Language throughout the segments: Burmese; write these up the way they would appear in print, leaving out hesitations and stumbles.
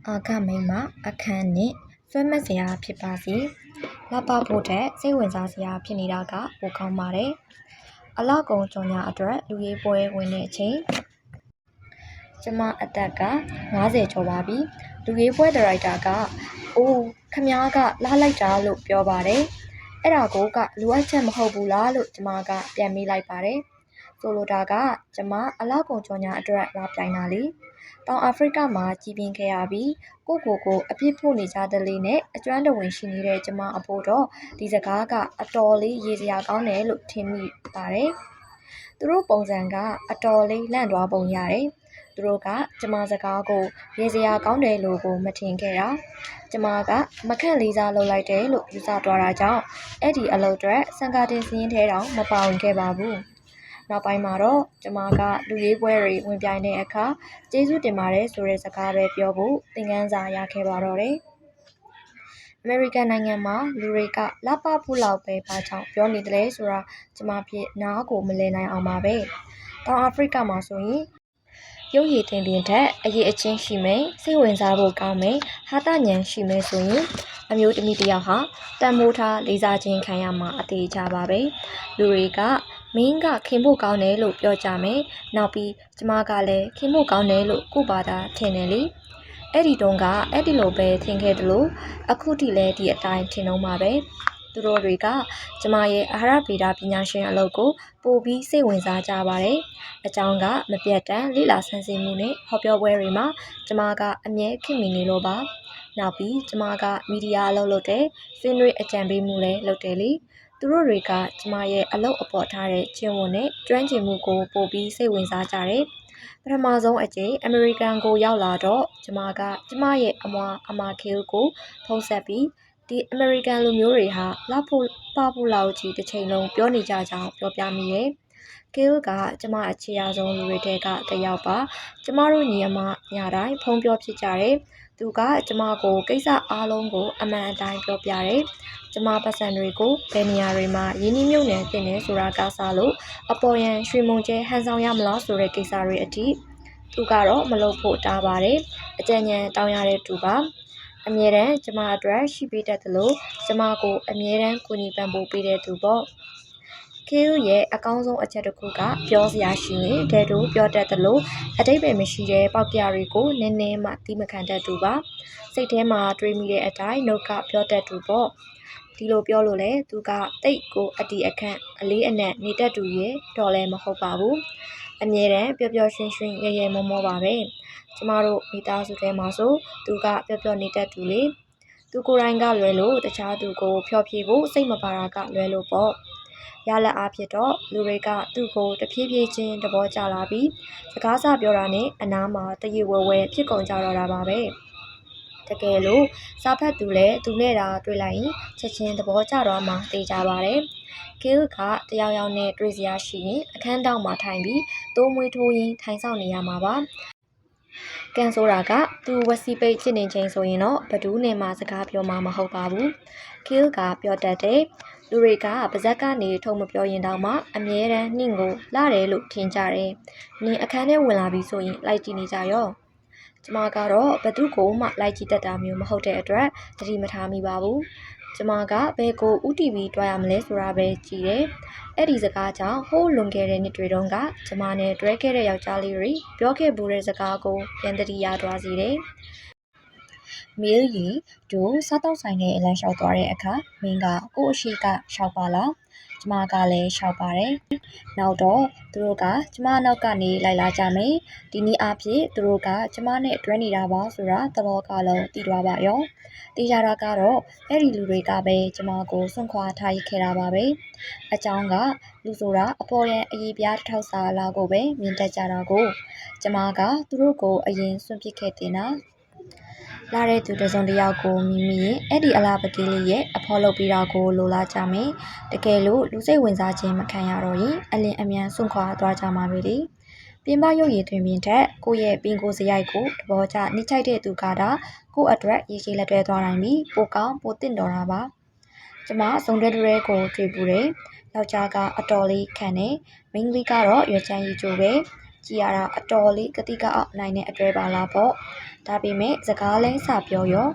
အာဂမိန်မှာအခန်းနဲ့ဆွဲမက်စရာဖြစ်ပါစေလှပဖို့တဲ့စိတ်ဝင်စားစရာဖြစ်နေတာကပိုကောင်းပါတယ်အလောက်ကုံကြော်ညာအတွက်လူရေးပွဲဝင်တဲ့အချိန်ကျမအသက်က90ကျော်ပါပြီလူရေးပွဲဒါရိုက်တာကအိုးခမားကလာလိုက်တာလို့ပြောပါတယ်အဲ့ဒါကိုကလိုအပ်ချက်မဟုတ်ဘူးလားလို့ကျမကပြန်မေးလိုက်ပါတယ်ဆိုလိုတာကကျမအလောက်ကုံကြော်ညာအတွက်လာပြိုင်တာလေတောင်အာဖရိကမှာကြီးပြင်းခဲ့ရပြီးကိုအပြစ်ဖို့နေကြတဲ့လေးနဲ့အကျွမ်းတဝင်ရှိနေတဲ့ကျမအဖို့တော့ဒီစကားကအတော်လေးရေစရာကောင်းတယ်လို့ထင်မိပါတယ်။သူတို့ပုံစံကအတော်လေးလန့်သွားပုံရတယ်။သူတို့ကကျမစကားကိုရေစရာကောင်းတယ်လို့ကိုမထင်ခဲ့တာ။ကျမကမခန့်လေးစားလုပ်လိုက်တယ်လို့ယူဆသွားတာကြောင့်အဲ့ဒီအလုပ်အတွက်စံကားတင်စင်းထဲတောင်မပါဝင်ခဲ့ပါဘူး။နောက်ပိုင်းမှာတော့ကျမကလူရေးပွဲတွေဝင်ပြိုင်တဲ့အခါကျေးဇူးတင်ပါတယ်ဆိုတဲ့စကားပဲပြောဖို့သင်ခန်းစာရခဲ့ပါတော့တယ်။အမေရိကန်နိုင်ငံမှာလူတွေကလှပဖို့လောက်ပဲဘာကြောင့်ပြောနေတယ်လဲဆိုတာကျမဖြစ်နားကိုမလည်နိုင်အောင်ပါပဲ။တောင်အာဖရိကမှာဆိုရင်ရုပ်ရည်တင်ပြထက်အရေးအချင်းရှိမယ်စိတ်ဝင်စားဖို့ကောင်းမယ်ဟာတဉဏ်ရှိမယ်ဆိုရင်အမျိုးသမီးတစ်ယောက်ဟာတန်မိုးထားလေးစားခြင်းခံရမှာအသေးချပါပဲလူတွေကမင်းကခင်ဖို့ကောင်းတယ်လို့ပြောကြမယ်နောက်ပြီးကျမကလည်းခင်ဖို့ကောင်းတယ်လို့ကိုပါတာထင်တယ်လေအဲ့ဒီတုန်းကအဲ့ဒီလိုပဲထင်ခဲ့တယ်လို့အခုထိလည်းဒီအတိုင်းထင်တော့မှာပဲသူတို့တွေကကျမရဲ့အာဟာရဗေဒပညာရှင်အလုပ်ကိုပို့ပြီးစိတ်ဝင်စားကြပါတယ်။အကြောင်းကမပြတ်တမ်းလိလာဆန်းစစ်မှုနဲ့ဟောပြောပွဲတွေမှာကျမကအမြဲခင်မီနေလို့ပါ။နောက်ပြီးကျမကမီဒီယာအလုပ်လုပ်တဲ့ဆွေးနွေးအကြံပေးမှုလည်းလုပ်တယ်လေ။သူတို့တွေကကျမရဲ့အလုပ်အပေါ်ထားတဲ့ကျင့်ဝတ်နဲ့ကျွမ်းကျင်မှုကိုပို့ပြီးစိတ်ဝင်စားကြတယ်။ပထမဆုံးအကြိမ်အမေရိကန်ကိုရောက်လာတော့ကျမကကျမရဲ့အမခေကိုဖုံးဆက်ပြီးဒီအမေရိကန်လူမျိုးတွေဟာလှဖို့လောက်ကြီးတစ်ချိန်လုံးပြောနေကြကြောင်းပြောပြမိတယ်။ကေလ်ကကျမအခြေအဆုံးလူတွေထဲကတစ်ယောက်ပါ။ကျမတို့ညီအမညတိုင်းဖုံးပြောဖြစ်ကြတယ်။သူကကျမကိုကိစ္စအားလုံးကိုအမှန်အတိုင်းပြောပြတယ်။ကျမပတ်စံတွေကိုဘယ်နေရာတွေမှာရင်းနှီးမြှုပ်နှံတင်နေဆိုတာကစားလို့အပေါ်ယံရွှေမုံကျဲဟန်ဆောင်ရမလားဆိုတဲ့ကိစ္စတွေအထိသူကတော့မလုပ်ဖို့တားပါတယ်။အကြံဉာဏ်တောင်းရတဲ့သူပါ။အမြဲတမ်းကျမအတွက်ရှိပေးတတ်တယ်လို့ကျမကိုအမြဲတမ်းကူညီပံ့ပိုးပေးတဲ့သူပေါ့ကေလ်ရဲ့အကောင်းဆုံးအချက်တစ်ခုကပြောစရာရှိရင်ဒဲတို့ပြောတတ်တယ်လို့အတိတ်ပဲမရှိတဲ့ပေါက်ပြတွေကိုနည်းနည်းမှသိမခံတတ်သူပါစိတ်ထဲမှာတွေးမိတဲ့အတိုင်းနှုတ်ကပြောတတ်သူပေါ့ဒီလိုပြောလို့လေသူကတိတ်ကိုအတီအခန့်အလေးအနက်နေတတ်သူရဲ့တော့လည်းမဟုတ်ပါဘူးအမြဲတမ်းပျော်ပျော်ရွှင်ရွှင်ရဲမောမောပါပဲကျမတို့မိသားစုထဲမှာဆိုသူကပျော်ပျော်နေတတ်သူလေသူကိုယ်တိုင်ကလွယ်လို့တခြားသူကိုဖျော်ဖြေဖို့စိတ်မပါတာကလွယ်လို့ပေါ့ရလက်အားဖြစ်တော့လူတွေကသူ့ကိုတဖြည်းဖြည်းချင်းသဘောကျလာပြီးစကားစပြောတာနဲ့အနားမှာတရေဝဲဖြစ်ကုန်ကြတော့တာပါပဲတကယ်လို့စာဖတ်သူလည်းသူနဲ့တာတွေ့လိုက်ရင်ချက်ချင်းသဘောကျတော့မှသိကြပါတယ်ကေလ်ကတယောက်ယောက်နဲ့တွေ့စရာရှိရင်အခန်းတောင်မှာထိုင်ပြီးတိုးမွေးထိုးရင်းထိုင်ဆောင်နေရမှာပါကန်ဆိုတာကသူဝစီပိတ်ချစ်နေချိန်ဆိုရင်တော့ဘဒူးနဲ့မှစကားပြောမှာမဟုတ်ပါဘူးကေလ်ကပြောတတ်တယ်လူတွေကပါဇက်ကနေထုံမပြောရင်တောင်မှအမြဲတမ်းနှင့်ကိုလာတယ်လို့ထင်ကြတယ်နင်အခန်းထဲဝင်လာပြီဆိုရင်လိုက်ကြည့်နေကြရောကျမကတော့ဘသူကိုမှလိုက်ကြည့်တတ်တာမျိုးမဟုတ်တဲ့အတွက်သတိမထားမိပါဘူးကျမကဘယ်ကိုဥတီဗီတွားရမလဲဆိုတာပဲကြည့်တယ်အဲ့ဒီစကားကြောင့်ဟိုးလွန်ခဲ့တဲ့နှစ်တွေတုန်းကကျမနဲ့တွဲခဲ့တဲ့ယောက်ျားလေးတွေပြောခဲ့ဘူးတဲ့စကားကိုပြန်သတိရသွားစေတယ်မီလ်ရီတို့စားတော့ဆိုင်နဲ့အလံလျှောက်သွားတဲ့အခါမင်းကကို့အရှိကရှောက်ပါလားကျမကလည်းရှောက်ပါတယ်နောက်တော့သူတို့ကကျမနောက်ကနေလိုက်လာကြမယ်ဒီနည်းအားဖြင့်သူတို့ကကျမနဲ့တွဲနေတာပါဆိုတာသဘောကလုံးသိသွားပါရောသိကြတာကတော့အဲ့ဒီလူတွေကပဲကျမကိုစွန့်ခွာထားရခဲ့တာပါပဲအကြောင်းကလူဆိုတာအပေါ်ရန်အရေးပြားတစ်ထောက်စာလာကိုပဲမြင်တတ်ကြတာကိုကျမကသူတို့ကိုအရင်စွန့်ပစ်ခဲ့တင်တာလာတဲ့သူတစုံတစ်ယောက်ကိုမိမိရဲ့အဲ့ဒီအလားပကီးလေးရဲ့အဖော်လုပ်ပြီးတာကိုလိုလားကြမယ်တကယ်လို့လူစိတ်ဝင်စားခြင်းမခံရတော့ရင်အလင်းအမြန်စွန့်ခွာသွားကြမှာပဲလေပြင်ပရုပ်ရည်တွင်ပြင်ထက်ကိုယ့်ရဲ့ပင်ကိုယ်စရိုက်ကိုသဘောကျနှိမ့်ချိုက်တဲ့သူကတာကိုယ့်အတွက်ရေရှည်လက်တွဲသွားနိုင်ပြီးပိုကောင်းပိုတင့်တော်တာပါကျမစုံတွဲတွဲကိုတွေ့ပူတယ်ယောက်ျားကအတော်လေးခံတယ်မိန်းကလေးကတော့ရွယ်ချမ်းရီကျိုးပဲ ကြည်ရတာအတော်လေးကတိကအောက်နိုင်တဲ့အတွေ့ပါလားပေါ့ဒါပေမဲ့စကားလဲစပြောရော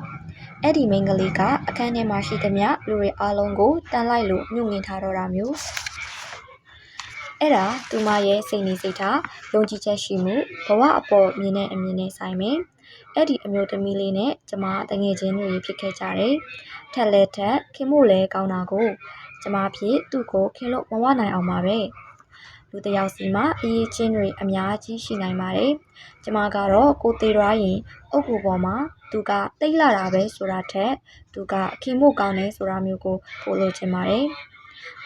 အဲ့ဒီမိန်းကလေးကအခန်းထဲမှာရှိသမျှလူတွေအားလုံးကိုတန်းလိုက်လို့ညှို့ငင်ထားတော့တာမျိုးအဲ့ဒါသူမရဲ့စိတ်နေစိတ်ထားယုံကြည်ချက်ရှိမှုဘဝအပေါ်မြင်တဲ့အမြင်နဲ့ဆိုင်မယ်အဲ့ဒီအမျိုးသမီးလေးနဲ့ကျမတငယ်ချင်းတွေဖြစ်ခဲ့ကြတယ်ထက်လဲထက်ခင်မို့လဲကောင်းတာကိုကျမဖြစ်သူ့ကိုခင်လို့မဝနိုင်အောင်ပါပဲလူတစ်ယောက်စီမှာအရေးချင်းတွေအများကြီးရှိနိုင်ပါတယ်ကျမကတော့ကိုသေးရွားရင်အုပ်ကိုပေါ်မှာသူကတိတ်လာတာပဲဆိုတာထက်သူကခင်မို့ကောင်းတယ်ဆိုတာမျိုးကိုပို့လို့ချင်ပါတယ်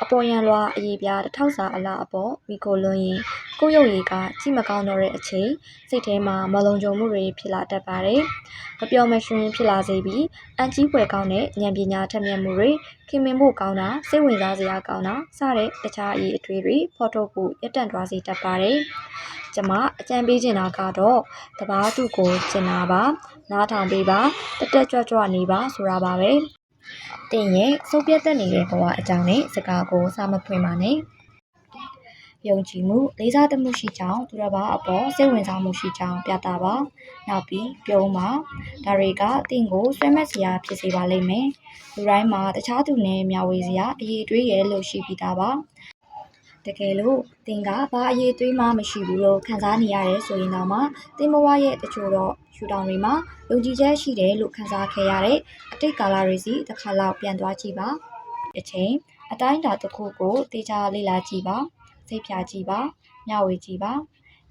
အပေါ်ရန်လွာအရေးပြားတစ်ထောက်စာအလားအပေါ်မိခိုလွန်းရင်ကိုရုပ်ရည်ကကြည့်မကောင်းတော့တဲ့အချိန်စိတ်ထဲမှာမလုံခြုံမှုတွေဖြစ်လာတတ်ပါတယ်။မပျော်မရွှင်ဖြစ်လာစေပြီးအန်ကြီးပွဲကောင်းတဲ့ဉာဏ်ပညာထက်မြက်မှုတွေခင်မင်ဖို့ကောင်းတာစိတ်ဝင်စားစရာကောင်းတာစတဲ့တခြားအရေးအထွေးတွေဖော်ထုတ်ဖို့ရတန့်သွားစေတတ်ပါတယ်။ကျမအကြံပေးချင်တာကတော့တပားသူကိုကျင်နာပါနားထောင်ပေးပါတက်ကြွကြွနေပါဆိုတာပါပဲ။တင်ရဲ့စုပ်ပြတ်တက်နေတဲ့ဘဝအကြောင်းနဲ့စကားကိုစာမဖွင့်ပါနဲ့ယုံကြည်မှုလေးစားသမှုရှိကြောင်းသူတစ်ပါးအပေါ်စိတ်ဝင်စားမှုရှိကြောင်းပြတာပါနောက်ပြီးပြုံးပါဒါတွေကတင့်ကိုဆွဲမက်စရာဖြစ်စေပါလိမ့်မယ်လူတိုင်းမှာတခြားသူနဲ့မျှဝေစရာအရေးတွေးရလို့ရှိပြီးသားပါတကယ်လို့တင်ကဘာအရေးသွေးမှမရှိဘူးလို့ခံစားနေရတယ်ဆိုရင်တော့မှတင်ဘဝရဲ့တချို့တော့ရှူတောင်တွေမှာယုံကြည်ချက်ရှိတယ်လို့ခံစားခဲ့ရတဲ့အတိတ်ကာလတွေစီတစ်ခါလောက်ပြန်သွားကြည့်ပါအချိန်အတိုင်းအတာတစ်ခုကိုတေချာလေ့လာကြည့်ပါစိတ်ဖြာကြည့်ပါမျှဝေကြည့်ပါ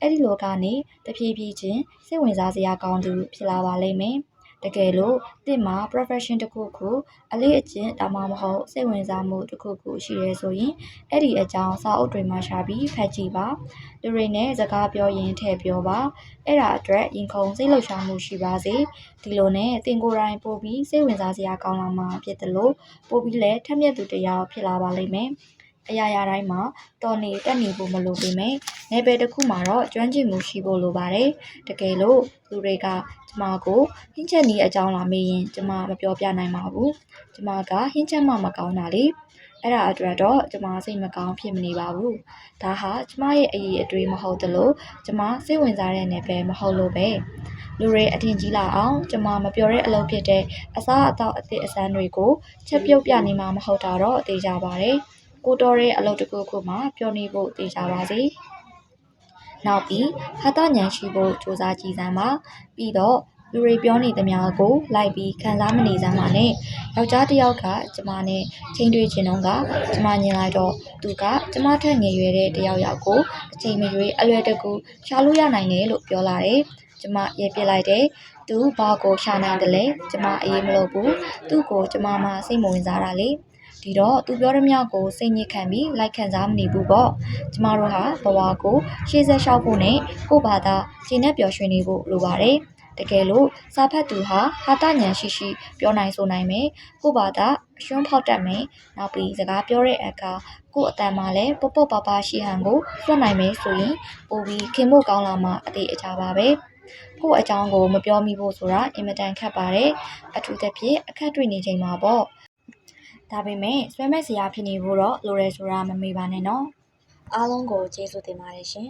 အဲ့ဒီလိုကနေတဖြည်းဖြည်းချင်းစိတ်ဝင်စားစရာကောင်းသူဖြစ်လာပါလိမ့်မယ်တကယ်လို့တစ်မှာ profession တစ်ခုခုအလေးအကျင့်ဒါမှမဟုတ်စိတ်ဝင်စားမှုတစ်ခုခုရှိရဲဆိုရင်အဲ့ဒီအကြောင်းစာအုပ်တွေမှာရှာပြီးဖတ်ကြည့်ပါလူတွေနဲ့စကားပြောရင်ထည့်ပြောပါအဲ့ဒါအတွက်ရင်ခုန်စိတ်လှုပ်ရှားမှုရှိပါစေဒီလိုနဲ့တင်ကိုယ်တိုင်ပို့ပြီးစိတ်ဝင်စားစရာကောင်းလာမှာဖြစ်တယ်လို့ပို့ပြီးလဲထက်မြက်သူတရားဖြစ်လာပါလိမ့်မယ်အရာရာတိုင်းမှာတော်နေတက်နေဖို့မလိုပေမဲ့နယ်ပယ်တစ်ခုမှာတော့ကျွမ်းကျင်မှုရှိဖို့လိုပါတယ်တကယ်လို့လူတွေကကျမကိုဟင်းချက်နီးအကြောင်းလာမေးရင်ကျမမပြောပြနိုင်ပါဘူးကျမကဟင်းချက်မှမကောင်းတာလေအဲ့ဒါအတွက်တော့ကျမစိတ်မကောင်းဖြစ်မနေပါဘူးဒါဟာကျမရဲ့အရေးအတွေးမဟုတ်သလိုကျမစိတ်ဝင်စားတဲ့နယ်ပယ်မဟုတ်လို့ပဲလူတွေအထင်ကြီးလာအောင်ကျမမပြောတဲ့အလုပ်ဖြစ်တဲ့အစားအသောက်အသစ်အစမ်းတွေကိုချက်ပြုတ်ပြနေမှာမဟုတ်တာတော့သိကြပါတယ်ကိုတော်တဲ့အလုပ်တစ်ခုခုမှပြောနေဖို့သိကြပါစေနောက်ပြီးဟာတဉဏ်ရှိဖို့စူးစမ်းကြည့်စမ်းပါပြီးတော့လူတွေပြောနေသမျှကိုလိုက်ပြီးခံစားမနေစမ်းပါနဲ့ယောက်ျားတစ်ယောက်ကကျမနဲ့ချိန်တွေ့ခြင်းတော့ကကျမမြင်လိုက်တော့သူကကျမထက်ငယ်ရွယ်တဲ့တယောက်ကိုအချိန်မရွေးအလွယ်တကူရှာလို့ရနိုင်တယ်လို့ပြောလာတယ်ကျမရေးပြလိုက်တယ်သူဘာကိုရှာနိုင်တယ်လဲကျမအေးမလို့ဘူးသူ့ကိုကျမမှစိတ်မဝင်စားတာလေဒီတော့သူပြောရမြကိုစိတ်ညစ်ခံပြီးလိုက်ခံစားမနေဘူးပေါ့ကျမတို့ဟာဘဝကိုရှေ့ဆက်လျှောက်ဖို့နဲ့ကိုယ့်ဘာသာခြေနဲ့ပျော်ရွှင်နေဖို့လိုပါတယ်တကယ်လို့စာဖတ်သူဟာဟာတဉဏ်ရှိရှိပြောနိုင်ဆိုနိုင်မယ်ကိုယ့်ဘာသာအရွှန်းဖောက်တတ်မယ်နောက်ပြီးစကားပြောတဲ့အခါကိုယ့်အတန်မှလည်းပုတ်ပုတ်ပါပါရှိဟန်ကိုစွတ်နိုင်မယ်ဆိုရင်ပိုပြီးခင်ဖို့ကောင်းလာမှအသေးအချာပါပဲကိုယ့်အကြောင်းကိုမပြောမိဖို့ဆိုတာအင်မတန်ခက်ပါတယ်အထူးသဖြင့်အခက်တွေ့နေချိန်မှာပေါ့ဒါပေမဲ့ဆွဲမဲ့စရာဖြစ်နေဖို့တော့လိုရဲဆိုတာမမေ့ပါနဲ့နော်အားလုံးကိုကျေးဇူးတင်ပါတယ်ရှင်